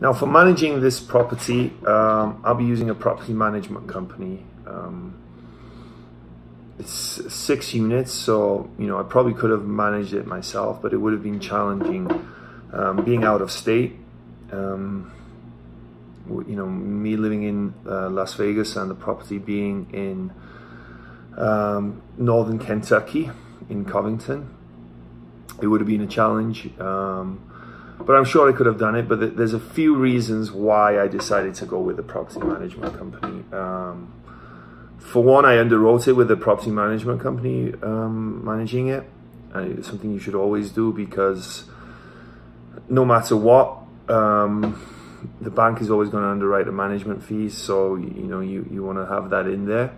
Now for managing this property, I'll be using a property management company. It's 6 units, so I probably could have managed it myself, but it would have been challenging being out of state. Me living in Las Vegas and the property being in northern Kentucky in Covington, it would have been a challenge. But I'm sure I could have done it. But there's a few reasons why I decided to go with a property management company. For one, I underwrote it with a property management company managing it. It's something you should always do, because no matter what, the bank is always going to underwrite the management fees. So you want to have that in there.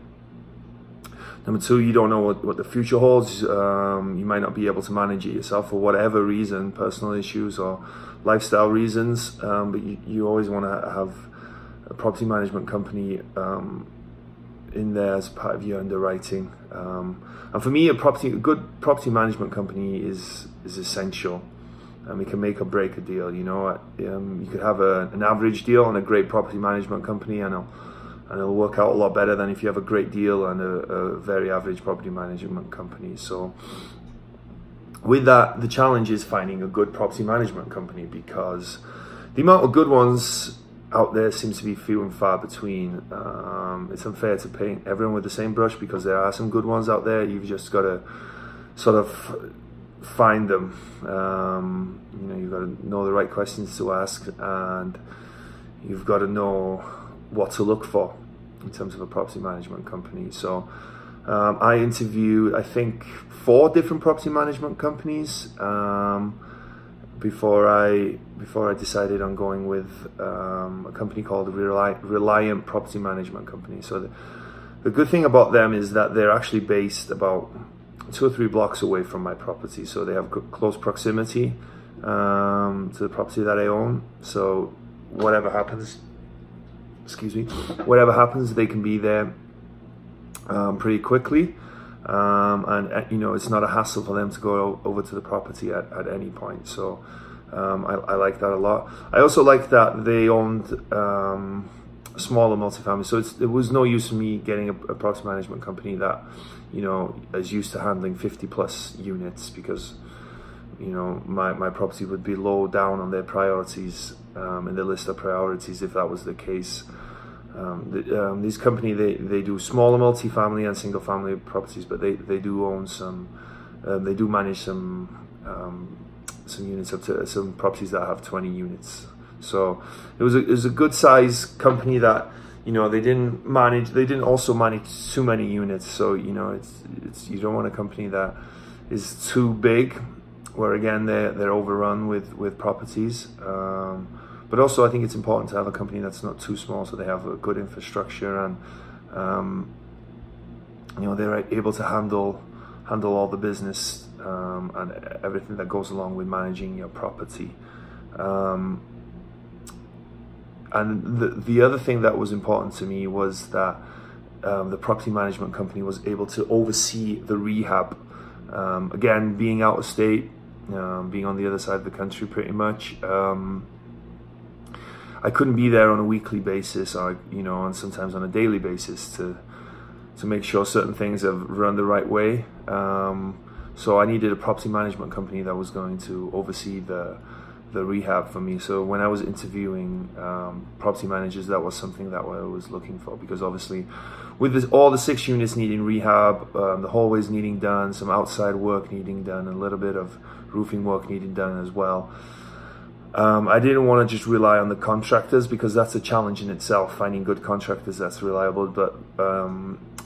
Number two, you don't know what the future holds. You might not be able to manage it yourself for whatever reason, personal issues or lifestyle reasons. But you always want to have a property management company in there as part of your underwriting. And for me, a good property management company is essential. It can make or break a deal. You could have an average deal and a great property management company, and it'll work out a lot better than if you have a great deal and a very average property management company. So with that, the challenge is finding a good property management company, because the amount of good ones out there seems to be few and far between. It's unfair to paint everyone with the same brush, because there are some good ones out there. You've just got to sort of find them. You've got to know the right questions to ask, and you've got to know what to look for in terms of a property management company. So I interviewed, I think, 4 different property management companies before I decided on going with a company called Reliant Property Management Company. So the good thing about them is that they're actually based about 2 or 3 blocks away from my property, so they have close proximity to the property that I own. So whatever happens, they can be there pretty quickly, and it's not a hassle for them to go over to the property at any point. So I like that a lot. I also like that they owned smaller multifamily, so it was no use for me getting a property management company that is used to handling 50+ units, because my property would be low down on their priorities in the list of priorities if that was the case. This company, they do smaller multifamily and single family properties, but they do own some, they do manage some units up to some properties that have 20 units. So it was a good size company that they didn't also manage too many units. So it's you don't want a company that is too big, where again they're overrun with properties. But also I think it's important to have a company that's not too small, so they have a good infrastructure, and they're able to handle all the business and everything that goes along with managing your property. And the other thing that was important to me was that the property management company was able to oversee the rehab. Again, being out of state, being on the other side of the country pretty much, I couldn't be there on a weekly basis, or and sometimes on a daily basis to make sure certain things have run the right way. So I needed a property management company that was going to oversee the rehab for me. So when I was interviewing property managers, that was something that I was looking for, because obviously with all the 6 units needing rehab, the hallways needing done, some outside work needing done, and a little bit of roofing work needing done as well. I didn't want to just rely on the contractors, because that's a challenge in itself, finding good contractors that's reliable. But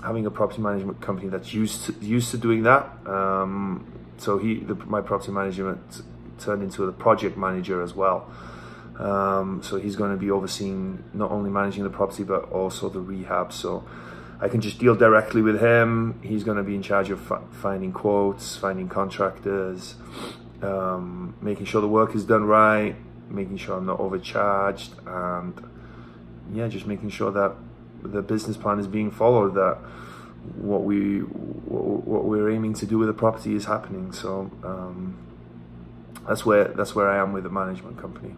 having a property management company that's used to doing that, so my property management turned into a project manager as well. So he's going to be overseeing not only managing the property but also the rehab. So I can just deal directly with him. He's going to be in charge of finding quotes, finding contractors, making sure the work is done right, making sure I'm not overcharged, and yeah, just making sure that the business plan is being followed, that what we're aiming to do with the property is happening. So that's where I am with the management company.